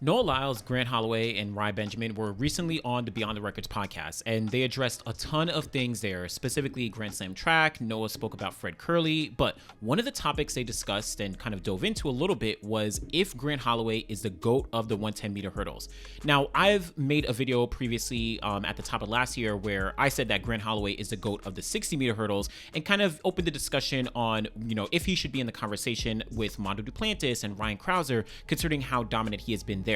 Noah Lyles, Grant Holloway, and Ryan Benjamin were recently on the Beyond the Records podcast, and they addressed a ton of things there, specifically Grand Slam track. Noah spoke about Fred Curley, but one of the topics they discussed and kind of dove into a little bit was if Grant Holloway is the GOAT of the 110-meter hurdles. Now, I've made a video previously at the top of last year where I said that Grant Holloway is the GOAT of the 60-meter hurdles and kind of opened the discussion on, if he should be in the conversation with Mondo Duplantis and Ryan Krauser, considering how dominant he has been there.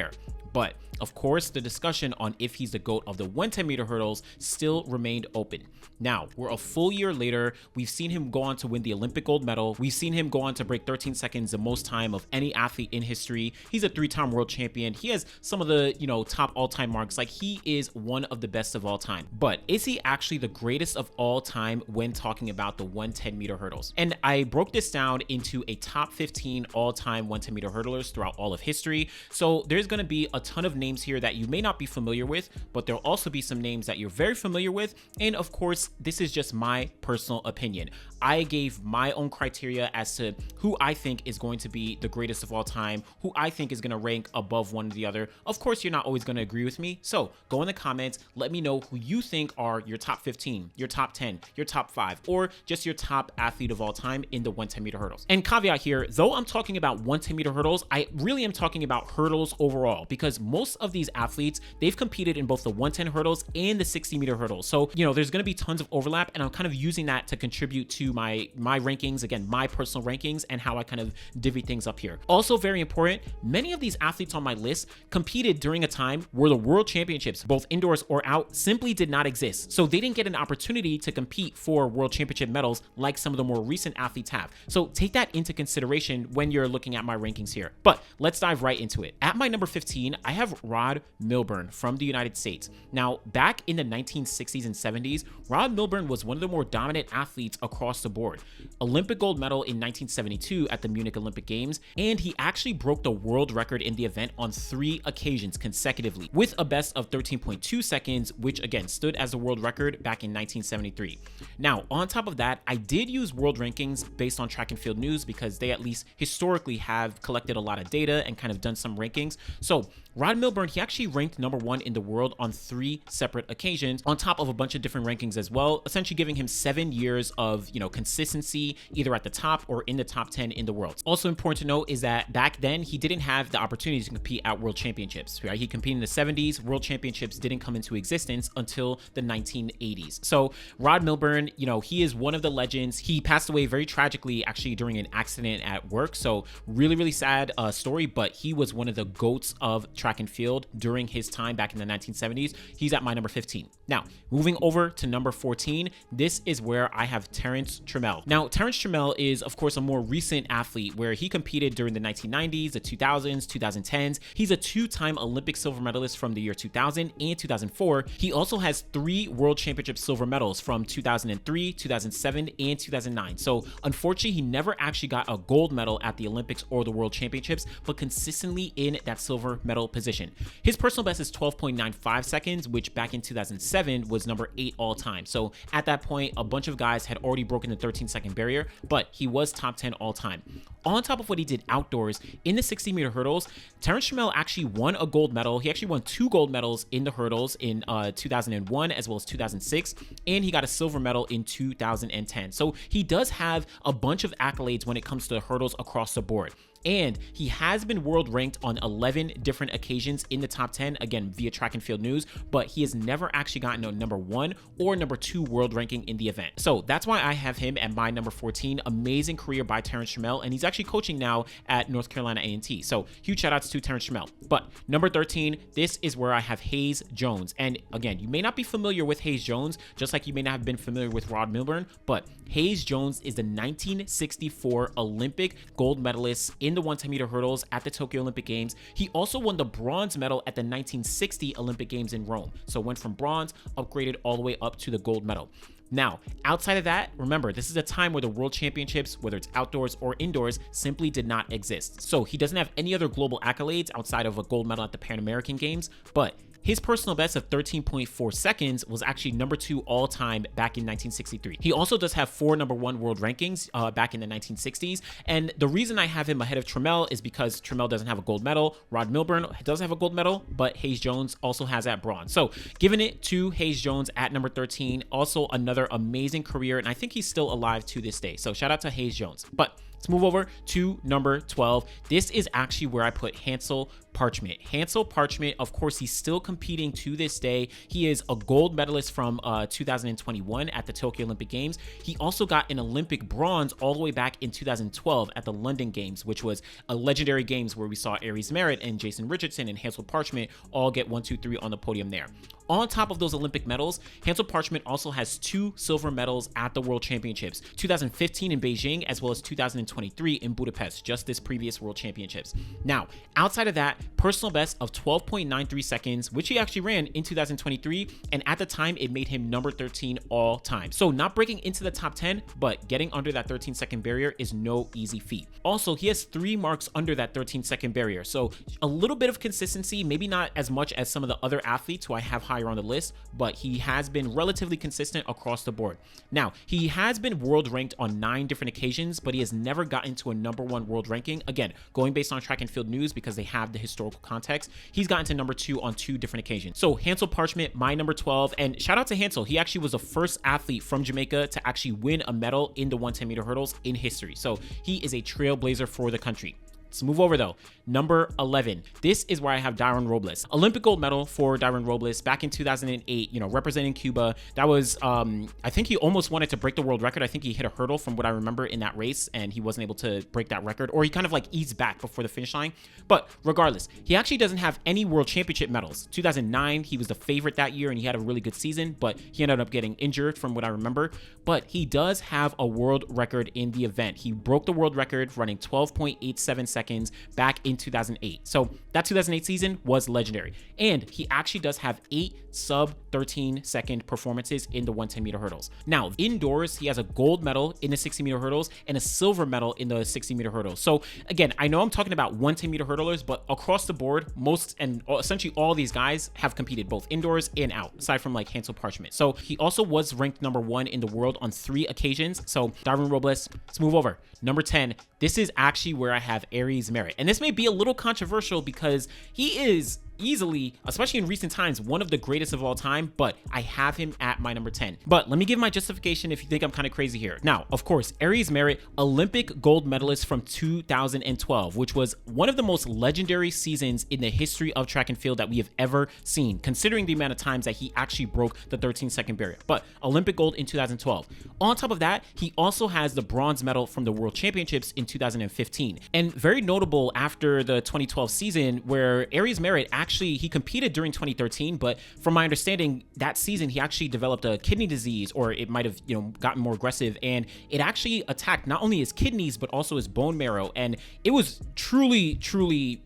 But of course, the discussion on if he's the GOAT of the 110-meter hurdles still remained open. Now, we're a full year later. We've seen him go on to win the Olympic gold medal. We've seen him go on to break 13 seconds, the most time of any athlete in history. He's a 3-time world champion. He has some of the, top all-time marks. Like, he is one of the best of all time. But is he actually the greatest of all time when talking about the 110-meter hurdles? And I broke this down into a top 15 all-time 110-meter hurdlers throughout all of history. So there's going to be a ton of names here that you may not be familiar with, but there'll also be some names that you're very familiar with. And of course, this is just my personal opinion. I gave my own criteria as to who I think is going to be the greatest of all time, who I think is going to rank above one or the other. Of course, you're not always going to agree with me. So go in the comments, let me know who you think are your top 15, your top 10, your top 5, or just your top athlete of all time in the 110-meter hurdles. And caveat here, though I'm talking about 110-meter hurdles, I really am talking about hurdles overall, because most of these athletes, they've competed in both the 110 hurdles and the 60-meter hurdles. So, there's going to be tons of overlap, and I'm kind of using that to contribute to my rankings, again, my personal rankings, and how I kind of divvy things up here. Also very important, many of these athletes on my list competed during a time where the world championships, both indoors or out, simply did not exist. So they didn't get an opportunity to compete for world championship medals like some of the more recent athletes have. So take that into consideration when you're looking at my rankings here. But let's dive right into it. At my number 15, I have Rod Milburn from the United States. Now, back in the 1960s and 70s, Rod Milburn was one of the more dominant athletes across the board. Olympic gold medal in 1972 at the Munich Olympic Games, and he actually broke the world record in the event on 3 occasions consecutively, with a best of 13.2 seconds, which again stood as a world record back in 1973. Now, on top of that, I did use world rankings based on Track and Field News because they at least historically have collected a lot of data and kind of done some rankings. So Rod Milburn, he actually ranked number 1 in the world on 3 separate occasions, on top of a bunch of different rankings as well, essentially giving him 7 years of, consistency either at the top or in the top 10 in the world. Also important to note is that back then he didn't have the opportunity to compete at world championships, right? He competed in the 70s. World championships didn't come into existence until the 1980s. So Rod Milburn, he is one of the legends. He passed away very tragically, actually, during an accident at work. So really, really sad story, but he was one of the GOATs of track and field during his time back in the 1970s. He's at my number 15. Now, moving over to number 14, this is where I have Terrence Trammell. Now, Terrence Trammell is, of course, a more recent athlete where he competed during the 1990s, the 2000s, 2010s. He's a 2-time Olympic silver medalist from the year 2000 and 2004. He also has 3 world championship silver medals from 2003, 2007, and 2009. So unfortunately, he never actually got a gold medal at the Olympics or the world championships, but consistently in that silver medal position. His personal best is 12.95 seconds, which back in 2007 was number 8 all time. So at that point, a bunch of guys had already broken the 13-second barrier, but he was top 10 all time. On top of what he did outdoors, in the 60-meter hurdles, Terrence Trammell actually won a gold medal. He actually won 2 gold medals in the hurdles in 2001 as well as 2006, and he got a silver medal in 2010. So he does have a bunch of accolades when it comes to the hurdles across the board. And he has been world ranked on 11 different occasions in the top 10, again, via Track and Field News, but he has never actually gotten a number 1 or number 2 world ranking in the event. So that's why I have him at my number 14. Amazing career by Terrence Trammell, and he's actually coaching now at North Carolina A&T. So huge shout outs to Terrence Trammell. But number 13, this is where I have Hayes Jones. And again, you may not be familiar with Hayes Jones, just like you may not have been familiar with Rod Milburn, but Hayes Jones is the 1964 Olympic gold medalist in the 110-meter hurdles at the Tokyo Olympic Games. He also won the bronze medal at the 1960 Olympic Games in Rome. So went from bronze, upgraded all the way up to the gold medal. Now, outside of that, remember, this is a time where the world championships, whether it's outdoors or indoors, simply did not exist. So he doesn't have any other global accolades outside of a gold medal at the Pan American Games, but his personal best of 13.4 seconds was actually number 2 all time back in 1963. He also does have 4 number 1 world rankings back in the 1960s. And the reason I have him ahead of Trammell is because Trammell doesn't have a gold medal. Rod Milburn does have a gold medal, but Hayes Jones also has that bronze. So giving it to Hayes Jones at number 13, also another amazing career. And I think he's still alive to this day. So shout out to Hayes Jones. But let's move over to number 12. This is actually where I put Hansel Parchment. Hansel Parchment, of course, he's still competing to this day. He is a gold medalist from 2021 at the Tokyo Olympic Games. He also got an Olympic bronze all the way back in 2012 at the London Games, which was a legendary games where we saw Aries Merritt and Jason Richardson and Hansel Parchment all get 1, 2, 3 on the podium there. On top of those Olympic medals, Hansel Parchment also has 2 silver medals at the World Championships, 2015 in Beijing as well as 2023 in Budapest, just this previous World Championships. Now, outside of that, personal best of 12.93 seconds, which he actually ran in 2023, and at the time, it made him number 13 all time. So not breaking into the top 10, but getting under that 13-second barrier is no easy feat. Also, he has 3 marks under that 13-second barrier, so a little bit of consistency, maybe not as much as some of the other athletes who I have higher on the list, but he has been relatively consistent across the board. Now, he has been world ranked on 9 different occasions, but he has never gotten to a number 1 world ranking. Again, going based on Track and Field News because they have the historical context, he's gotten to number 2 on 2 different occasions. So Hansel Parchment, my number 12, and shout out to Hansel. He actually was the first athlete from Jamaica to actually win a medal in the 110-meter hurdles in history. So he is a trailblazer for the country. Let's move over though. Number 11. This is where I have Darren Robles. Olympic gold medal for Darren Robles back in 2008, representing Cuba. That was, I think he almost wanted to break the world record. I think he hit a hurdle from what I remember in that race and he wasn't able to break that record, or he kind of like eased back before the finish line. But regardless, he actually doesn't have any world championship medals. 2009, he was the favorite that year and he had a really good season, but he ended up getting injured from what I remember. But he does have a world record in the event. He broke the world record running 12.87 seconds back in 2008. So that 2008 season was legendary. And he actually does have 8 sub 13-second performances in the 110-meter hurdles. Now, indoors, he has a gold medal in the 60-meter hurdles and a silver medal in the 60-meter hurdles. So again, I know I'm talking about 110-meter hurdlers, but across the board, most and essentially all these guys have competed both indoors and out, aside from like Hansel Parchment. So he also was ranked number 1 in the world on 3 occasions. So Darren Robles, let's move over. Number 10, this is actually where I have Aries Merritt. And this may be a little controversial because he is easily, especially in recent times, one of the greatest of all time, but I have him at my number 10. But let me give my justification if you think I'm kind of crazy here. Now, of course, Aries Merritt, Olympic gold medalist from 2012, which was one of the most legendary seasons in the history of track and field that we have ever seen, considering the amount of times that he actually broke the 13-second barrier. But Olympic gold in 2012. On top of that, he also has the bronze medal from the World Championships in 2015. And very notable after the 2012 season where Aries Merritt he competed during 2013, but from my understanding, that season he actually developed a kidney disease, or it might have, gotten more aggressive, and it actually attacked not only his kidneys but also his bone marrow, and it was truly, really,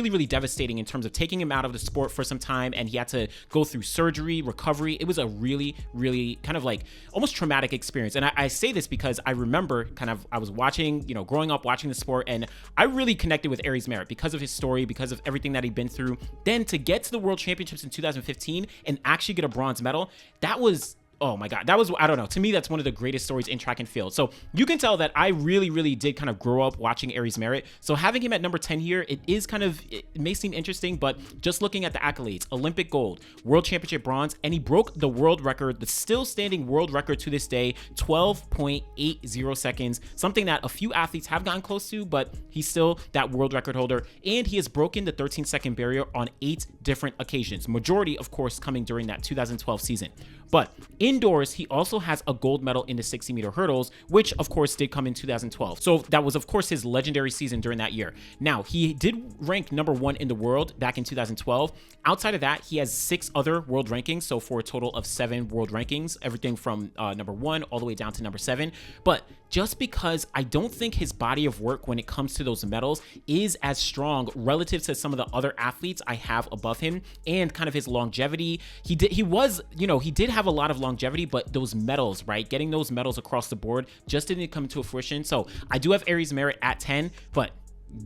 really devastating in terms of taking him out of the sport for some time, and he had to go through surgery, recovery. It was a really, really kind of like almost traumatic experience, and I say this because I remember I was watching, growing up watching the sport, and I really connected with Aries Merritt because of his story, because of everything that he'd been through. Then to get to the World Championships in 2015 and actually get a bronze medal, that was, oh my God, that was, I don't know, to me, that's one of the greatest stories in track and field. So you can tell that I really, really did kind of grow up watching Aries Merritt. So having him at number 10 here, it may seem interesting, but just looking at the accolades, Olympic gold, World Championship bronze, and he broke the world record, the still standing world record to this day, 12.80 seconds, something that a few athletes have gotten close to, but he's still that world record holder. And he has broken the 13-second barrier on 8 different occasions, majority, of course, coming during that 2012 season. But indoors, he also has a gold medal in the 60-meter hurdles, which of course did come in 2012. So that was of course his legendary season during that year. Now, he did rank number 1 in the world back in 2012. Outside of that, he has 6 other world rankings. So for a total of 7 world rankings, everything from number 1 all the way down to number 7. But just because I don't think his body of work when it comes to those medals is as strong relative to some of the other athletes I have above him, and kind of his longevity. He did have a lot of longevity, but those medals, right? Getting those medals across the board just didn't come to fruition. So I do have Aries Merritt at 10, but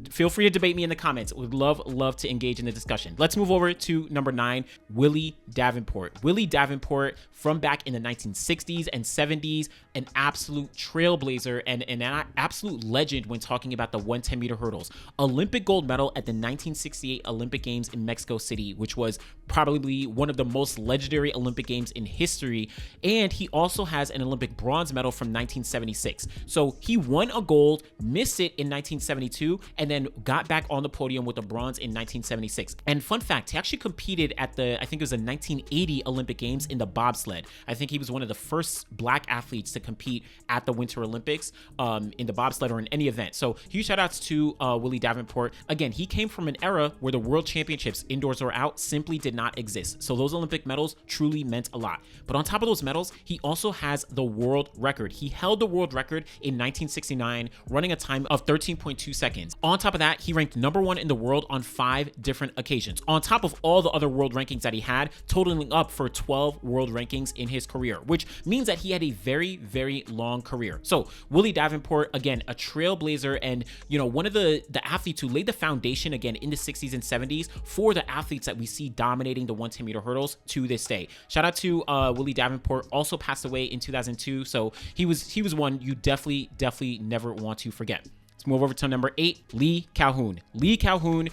Feel free to debate me in the comments. Would love to engage in the discussion. Let's move over to number 9, Willie Davenport. Willie Davenport, from back in the 1960s and 70s, an absolute trailblazer and an absolute legend when talking about the 110-meter hurdles. Olympic gold medal at the 1968 Olympic Games in Mexico City, which was probably one of the most legendary Olympic Games in history. And he also has an Olympic bronze medal from 1976. So he won a gold, missed it in 1972, and then got back on the podium with a bronze in 1976. And fun fact, he actually competed at I think it was the 1980 Olympic Games in the bobsled. I think he was one of the first black athletes to compete at the Winter Olympics in the bobsled or in any event. So huge shout outs to Willie Davenport. Again, he came from an era where the World Championships, indoors or out, simply did not exist. So those Olympic medals truly meant a lot. But on top of those medals, he also has the world record. He held the world record in 1969, running a time of 13.2 seconds. On top of that, he ranked number 1 in the world on 5 different occasions, on top of all the other world rankings that he had, totaling up for 12 world rankings in his career, which means that he had a very, very long career. So Willie Davenport, again, a trailblazer and, one of the athletes who laid the foundation again in the 60s and 70s for the athletes that we see dominating the 110-meter hurdles to this day. Shout out to Willie Davenport, also passed away in 2002. So he was one you definitely never want to forget. Let's move over to number 8, Lee Calhoun. Lee Calhoun,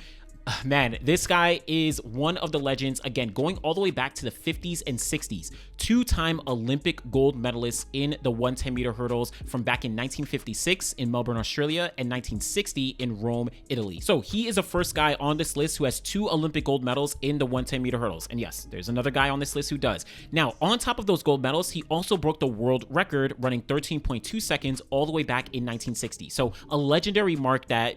man, this guy is one of the legends, again, going all the way back to the 50s and 60s. 2-time Olympic gold medalist in the 110-meter hurdles from back in 1956 in Melbourne, Australia, and 1960 in Rome, Italy. So he is the first guy on this list who has 2 Olympic gold medals in the 110-meter hurdles. And yes, there's another guy on this list who does. Now, on top of those gold medals, he also broke the world record, running 13.2 seconds all the way back in 1960. So a legendary mark that,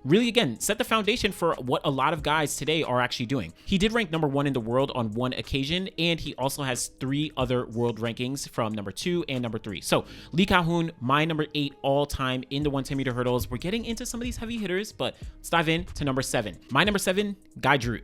really, again, set the foundation for what a lot of guys today are actually doing. He did rank number 1 in the world on 1 occasion, and he also has 3 other world rankings from number 2 and number 3. So Lee Calhoun, my number 8 all time in the 110-meter hurdles. We're getting into some of these heavy hitters, but let's dive in to number 7. My number 7, Guy Drutt.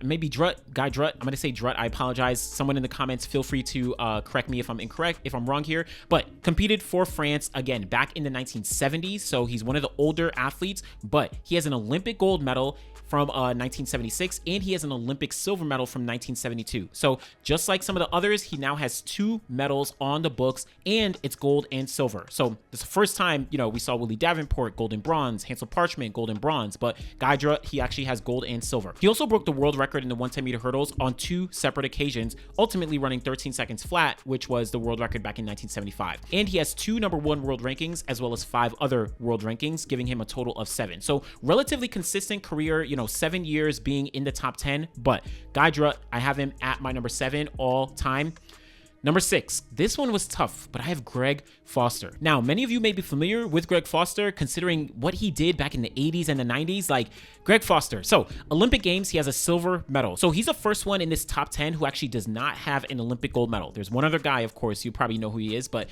Maybe Drutt, Guy Drutt. I'm going to say Drutt. I apologize. Someone in the comments, feel free to correct me if I'm incorrect, if I'm wrong here, but competed for France, again, back in the 1970s. So he's one of the older athletes, but he has an Olympic gold medal from 1976, and he has an Olympic silver medal from 1972. So just like some of the others, he now has 2 medals on the books, and it's gold and silver. So this is the first time, we saw Willie Davenport, gold and bronze, Hansel Parchment, gold and bronze, but Guy Drutt, he actually has gold and silver. He also broke the world record in the 110-meter hurdles on 2 separate occasions, ultimately running 13 seconds flat, which was the world record back in 1975. And he has 2 number 1 world rankings, as well as 5 other world rankings, giving him a total of 7. So relatively consistent career, 7 years being in the top 10, but Guy Drutt, I have him at my number 7 all time. Number 6, this one was tough, but I have Greg Foster. Now, many of you may be familiar with Greg Foster, considering what he did back in the 80s and the 90s, like Greg Foster. So, Olympic Games, he has a silver medal. So, he's the first one in this top 10 who actually does not have an Olympic gold medal. There's one other guy, of course, you probably know who he is, but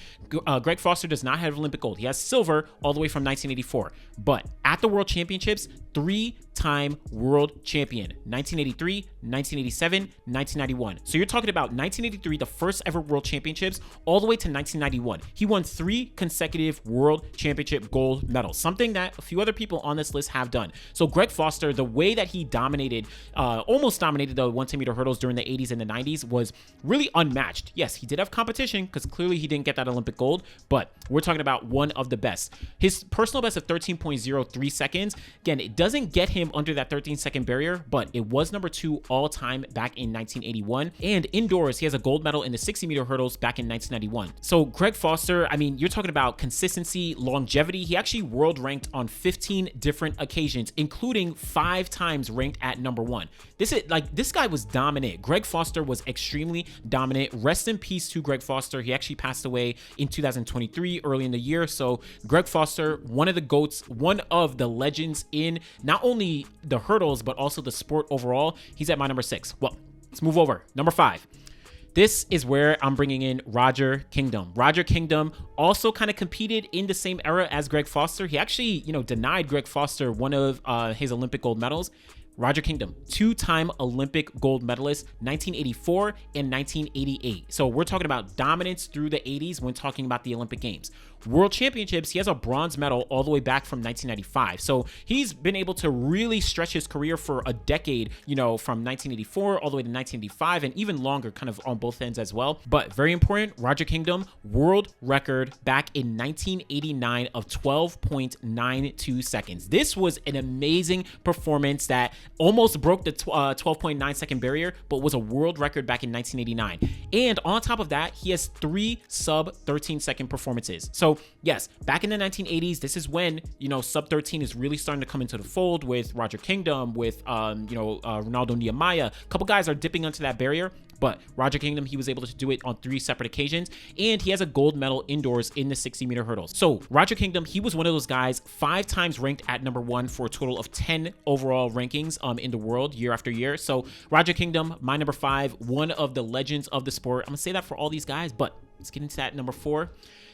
Greg Foster does not have Olympic gold. He has silver all the way from 1984. But at the World Championships, 3-time world champion, 1983, 1987, 1991. So you're talking about 1983, the first ever World Championships, all the way to 1991. He won 3 consecutive World Championship gold medals, something that a few other people on this list have done. So Greg Foster, the way that he dominated, almost dominated the 110-meter hurdles during the 80s and the 90s was really unmatched. Yes, he did have competition because clearly he didn't get that Olympic gold, but we're talking about one of the best. His personal best of 13.03 seconds, again, it doesn't get him under that 13-second barrier, but it was number 2 all time back in 1981. And indoors, he has a gold medal in the 60-meter hurdles back in 1991. So Greg Foster, I mean, you're talking about consistency, longevity. He actually world ranked on 15 different occasions, including 5 times ranked at number 1. This guy was dominant. Greg Foster was extremely dominant. Rest in peace to Greg Foster. He actually passed away in 2023, early in the year. So Greg Foster, one of the GOATs, one of the legends in not only the hurdles, but also the sport overall. He's at my number 6. Well, let's move over. Number 5. This is where I'm bringing in Roger Kingdom. Roger Kingdom also kind of competed in the same era as Greg Foster. He actually, denied Greg Foster one of his Olympic gold medals. Roger Kingdom, 2-time Olympic gold medalist, 1984 and 1988. So we're talking about dominance through the 80s when talking about the Olympic Games. World Championships, he has a bronze medal all the way back from 1995. So he's been able to really stretch his career for a decade, from 1984 all the way to 1985 and even longer, kind of on both ends as well. But very important, Roger Kingdom, world record back in 1989 of 12.92 seconds. This was an amazing performance that almost broke the 12.9 second barrier, but was a world record back in 1989. And on top of that, he has 3 sub 13 second performances. So yes, back in the 1980s, this is when, sub 13 is really starting to come into the fold with Roger Kingdom, with, Ronaldo Nehemiah. A couple guys are dipping onto that barrier. But Roger Kingdom, he was able to do it on 3 separate occasions, and he has a gold medal indoors in the 60-meter hurdles. So Roger Kingdom, he was one of those guys 5 times ranked at number 1 for a total of 10 overall rankings in the world year after year. So Roger Kingdom, my number 5, one of the legends of the sport. I'm gonna say that for all these guys, but let's get into that number 4.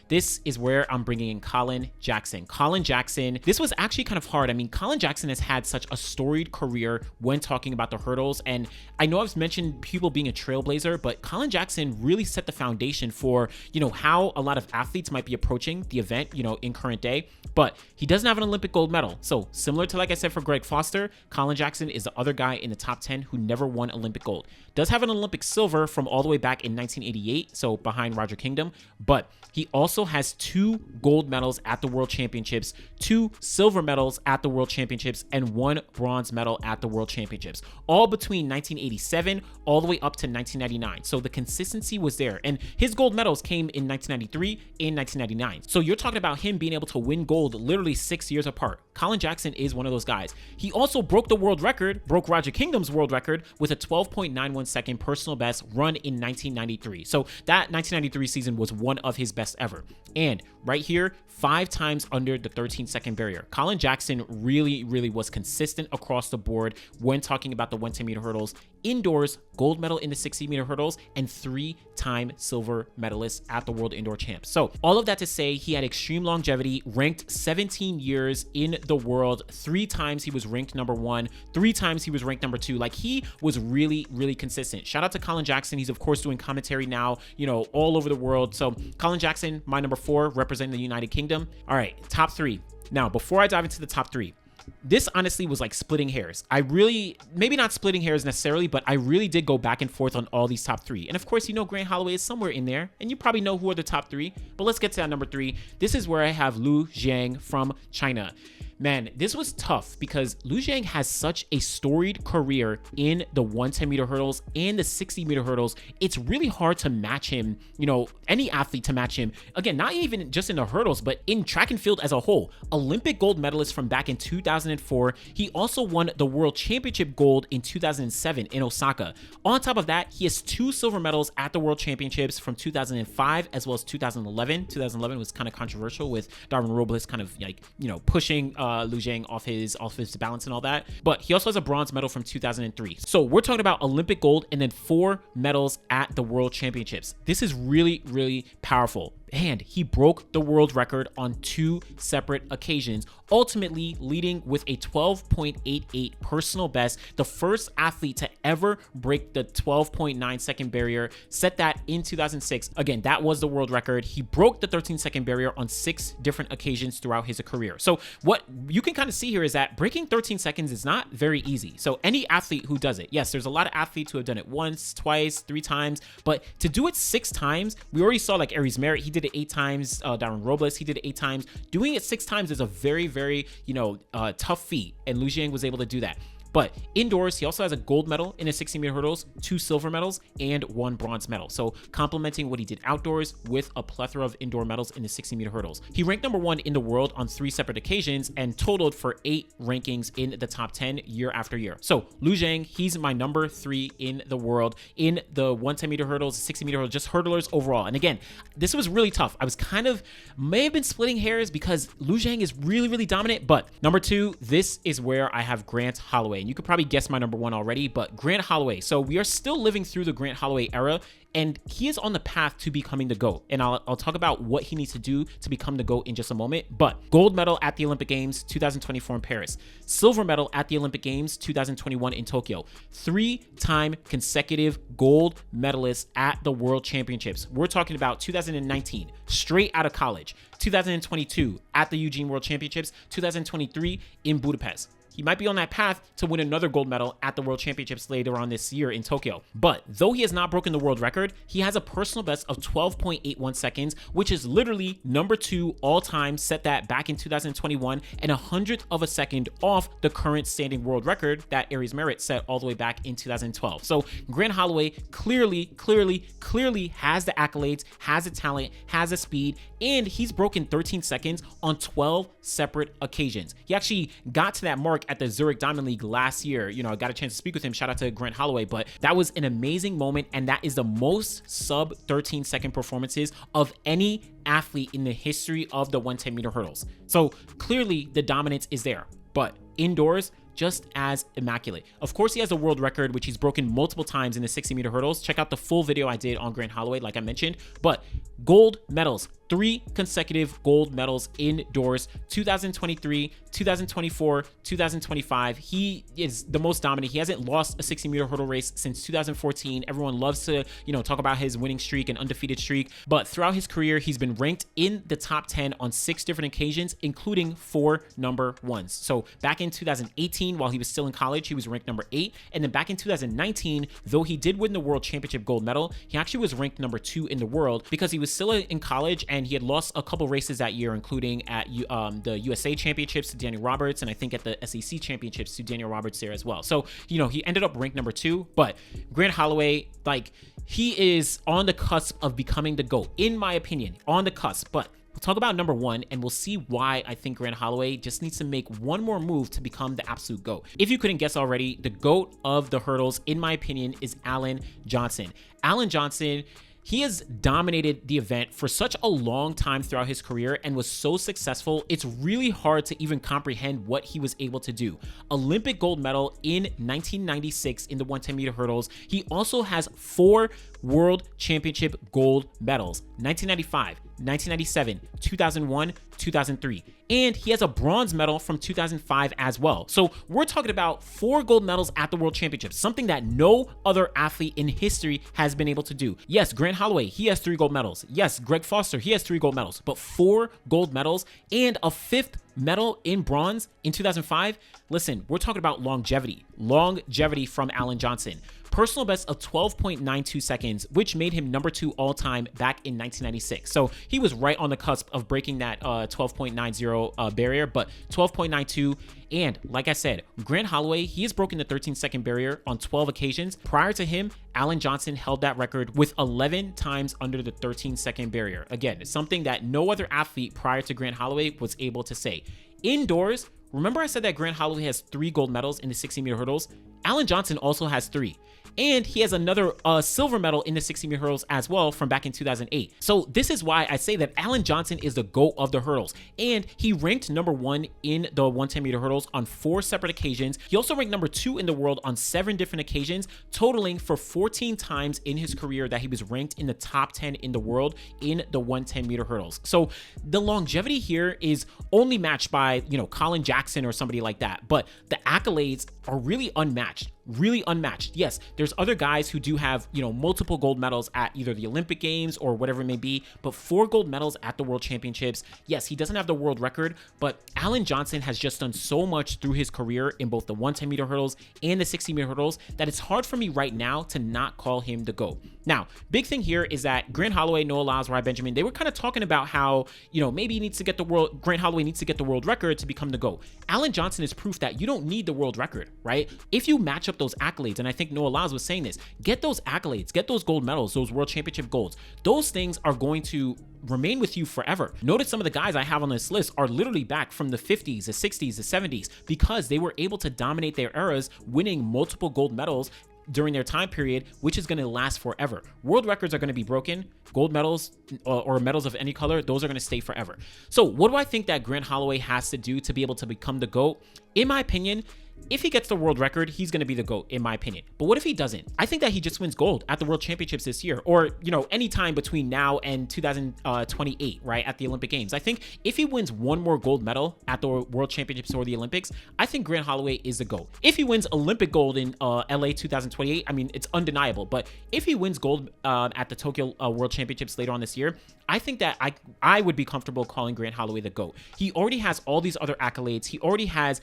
This is where I'm bringing in Colin Jackson. Colin Jackson, this was actually kind of hard. I mean, Colin Jackson has had such a storied career when talking about the hurdles. And I know I've mentioned people being a trailblazer, but Colin Jackson really set the foundation for, how a lot of athletes might be approaching the event, in current day. But he doesn't have an Olympic gold medal. So similar to, like I said, for Greg Foster, Colin Jackson is the other guy in the top 10 who never won Olympic gold. Does have an Olympic silver from all the way back in 1988, so behind Roger Kingdom, but he also has 2 gold medals at the World Championships, 2 silver medals at the World Championships, and 1 bronze medal at the World Championships, all between 1987 all the way up to 1999. So the consistency was there, and his gold medals came in 1993 and 1999. So you're talking about him being able to win gold literally 6 years apart. Colin Jackson is one of those guys. He also broke the world record, broke Roger Kingdom's world record with a 12.91 second personal best run in 1993. So that 1993 season was one of his best ever. And right here, 5 times under the 13-second barrier. Colin Jackson really, really was consistent across the board when talking about the 110-meter hurdles. Indoors, gold medal in the 60-meter hurdles, and 3-time silver medalist at the World Indoor Champs. So all of that to say, he had extreme longevity, ranked 17 years in the world. 3 times he was ranked number 1. 3 times he was ranked number 2. Like, he was really, really consistent. Shout out to Colin Jackson. He's, of course, doing commentary now, all over the world. So Colin Jackson, my number 4, representing the United Kingdom. All right, top 3. Now, before I dive into the top 3, this honestly was like splitting hairs. Maybe not splitting hairs necessarily, but I really did go back and forth on all these top 3. And of course, Grant Holloway is somewhere in there, and you probably know who are the top 3, but let's get to that number 3. This is where I have Lu Jiang from China. Man, this was tough because Lu Jiang has such a storied career in the 110-meter hurdles and the 60-meter hurdles. It's really hard to match him, any athlete to match him. Again, not even just in the hurdles, but in track and field as a whole. Olympic gold medalist from back in 2004. He also won the World Championship gold in 2007 in Osaka. On top of that, he has 2 silver medals at the World Championships from 2005 as well as 2011. 2011 was kind of controversial with Darwin Robles kind of pushing Lu Jiang off his balance and all that. But he also has a bronze medal from 2003. So we're talking about Olympic gold and then 4 medals at the World Championships. This is really, really powerful. And he broke the world record on 2 separate occasions, ultimately leading with a 12.88 personal best, the first athlete to ever break the 12.9 second barrier, set that in 2006. Again, that was the world record. He broke the 13-second barrier on 6 different occasions throughout his career. So what you can kind of see here is that breaking 13 seconds is not very easy. So any athlete who does it, yes, there's a lot of athletes who have done it once, twice, 3 times, but to do it 6 times, we already saw like Aries Merritt, he did it 8 times. Darwin Robles, he did it 8 times. Doing it 6 times is a very, very, tough feat, and Lu Jiang was able to do that. But indoors, he also has a gold medal in the 60-meter hurdles, 2 silver medals, and 1 bronze medal. So complementing what he did outdoors with a plethora of indoor medals in the 60-meter hurdles. He ranked number 1 in the world on 3 separate occasions and totaled for 8 rankings in the top 10 year after year. So Lu Jiang, he's my number 3 in the world in the 110-meter hurdles, 60-meter hurdles, just hurdlers overall. And again, this was really tough. I was may have been splitting hairs because Lu Jiang is really, really dominant. But number 2, this is where I have Grant Holloway. and you could probably guess my number one already, but Grant Holloway. So we are still living through the Grant Holloway era, and he is on the path to becoming the GOAT. And I'll talk about what he needs to do to become the GOAT in just a moment. But gold medal at the Olympic Games 2024 in Paris, silver medal at the Olympic Games 2021 in Tokyo, 3-time consecutive gold medalist at the World Championships. We're talking about 2019, straight out of college, 2022 at the Eugene World Championships, 2023 in Budapest. He might be on that path to win another gold medal at the World Championships later on this year in Tokyo. But though he has not broken the world record, he has a personal best of 12.81 seconds, which is literally number 2 all time, set that back in 2021, and 100th of a second off the current standing world record that Aries Merritt set all the way back in 2012. So Grant Holloway clearly has the accolades, has the talent, has the speed, and he's broken 13 seconds on 12 separate occasions. He actually got to that mark at the Zurich Diamond League last year. You know, I got a chance to speak with him. Shout out to Grant Holloway, but that was an amazing moment, and that is the most sub 13 second performances of any athlete in the history of the 110 meter hurdles. So clearly the dominance is there, but indoors, just as immaculate. Of course, he has a world record, which he's broken multiple times in the 60 meter hurdles. Check out the full video I did on Grant Holloway, like I mentioned. But gold medals, 3 consecutive gold medals indoors, 2023, 2024, 2025. He is the most dominant. He hasn't lost a 60 meter hurdle race since 2014. Everyone loves to, talk about his winning streak and undefeated streak. But throughout his career, he's been ranked in the top 10 on 6 different occasions, including 4 number 1s. So back in 2018, while he was still in college, he was ranked number 8. And then back in 2019, though he did win the World Championship gold medal, he actually was ranked number 2 in the world because he was still in college and he had lost a couple races that year, including at the USA Championships to Daniel Roberts, and I think at the SEC Championships to Daniel Roberts there as well. So, he ended up ranked number 2, but Grant Holloway, he is on the cusp of becoming the GOAT, in my opinion, on the cusp. But we'll talk about number 1, and we'll see why I think Grant Holloway just needs to make one more move to become the absolute GOAT. If you couldn't guess already, the GOAT of the hurdles, in my opinion, is Alan Johnson. Alan Johnson, he has dominated the event for such a long time throughout his career and was so successful, it's really hard to even comprehend what he was able to do. Olympic gold medal in 1996 in the 110 meter hurdles. He also has 4 World Championship gold medals, 1995, 1997, 2001, 2003. And he has a bronze medal from 2005 as well. So we're talking about 4 gold medals at the World Championships, something that no other athlete in history has been able to do. Yes, Grant Holloway, he has 3 gold medals. Yes, Greg Foster, he has 3 gold medals, but 4 gold medals and a 5th medal in bronze in 2005. Listen, we're talking about longevity from Alan Johnson. Personal best of 12.92 seconds, which made him number 2 all time back in 1996. So he was right on the cusp of breaking that 12.90 barrier, but 12.92. And like I said, Grant Holloway, he has broken the 13-second barrier on 12 occasions. Prior to him, Alan Johnson held that record with 11 times under the 13-second barrier. Again, it's something that no other athlete prior to Grant Holloway was able to say. Indoors, remember I said that Grant Holloway has 3 gold medals in the 60-meter hurdles? Alan Johnson also has 3. And he has another silver medal in the 60 meter hurdles as well from back in 2008. So this is why I say that Alan Johnson is the GOAT of the hurdles. And he ranked number 1 in the 110 meter hurdles on 4 separate occasions. He also ranked number 2 in the world on 7 different occasions, totaling for 14 times in his career that he was ranked in the top 10 in the world in the 110 meter hurdles. So the longevity here is only matched by, Colin Jackson or somebody like that. But the accolades are really unmatched. Yes, there's other guys who do have, multiple gold medals at either the Olympic Games or whatever it may be, but 4 gold medals at the World Championships. Yes, he doesn't have the world record, but Alan Johnson has just done so much through his career in both the 110 meter hurdles and the 60 meter hurdles that it's hard for me right now to not call him the GOAT. Now, big thing here is that Grant Holloway, Noah Lyles, Rai Benjamin, they were kind of talking about how, maybe he needs to get Grant Holloway needs to get the world record to become the GOAT. Alan Johnson is proof that you don't need the world record, right? If you match up those accolades, and I think Noah Lyles was saying this, get those accolades, get those gold medals, those world championship golds. Those things are going to remain with you forever. Notice some of the guys I have on this list are literally back from the 50s, the 60s, the 70s, because they were able to dominate their eras, winning multiple gold medals during their time period, which is going to last forever. World records are going to be broken. Gold medals or medals of any color, those are going to stay forever. So what do I think that Grant Holloway has to do to be able to become the GOAT? In my opinion, if he gets the world record, he's going to be the GOAT, in my opinion. But what if he doesn't? I think that he just wins gold at the World Championships this year, or, you know, anytime between now and 2028, right, at the Olympic Games. I think if he wins one more gold medal at the World Championships or the Olympics, I think Grant Holloway is the GOAT. If he wins Olympic gold in LA 2028, I mean, it's undeniable. But if he wins gold at the Tokyo World Championships later on this year, I think that I would be comfortable calling Grant Holloway the GOAT. He already has all these other accolades. He already has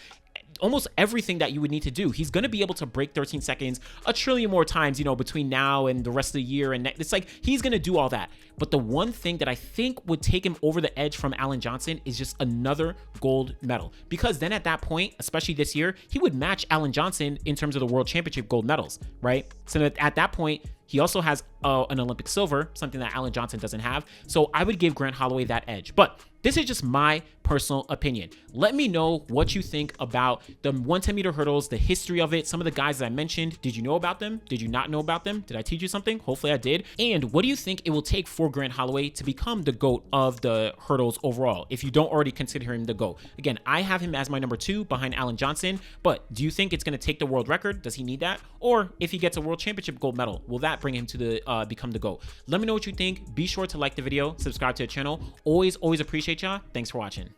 almost everything that you would need to do. He's going to be able to break 13 seconds a trillion more times, you know, between now and the rest of the year. And it's like, he's going to do all that. But the one thing that I think would take him over the edge from Alan Johnson is just another gold medal. Because then at that point, especially this year, he would match Alan Johnson in terms of the World Championship gold medals, right? So at that point, he also has an Olympic silver, something that Alan Johnson doesn't have. So I would give Grant Holloway that edge. But this is just my personal opinion. Let me know what you think about the 110-meter hurdles, the history of it, some of the guys that I mentioned. Did you know about them? Did you not know about them? Did I teach you something? Hopefully I did. And what do you think it will take for Grant Holloway to become the GOAT of the hurdles overall, if you don't already consider him the GOAT? Again, I have him as my number 2 behind Alan Johnson, but do you think it's going to take the world record? Does he need that? Or if he gets a World Championship gold medal, will that bring him to the become the GOAT? Let me know what you think. Be sure to like the video, subscribe to the channel. Always appreciate y'all. Thanks for watching.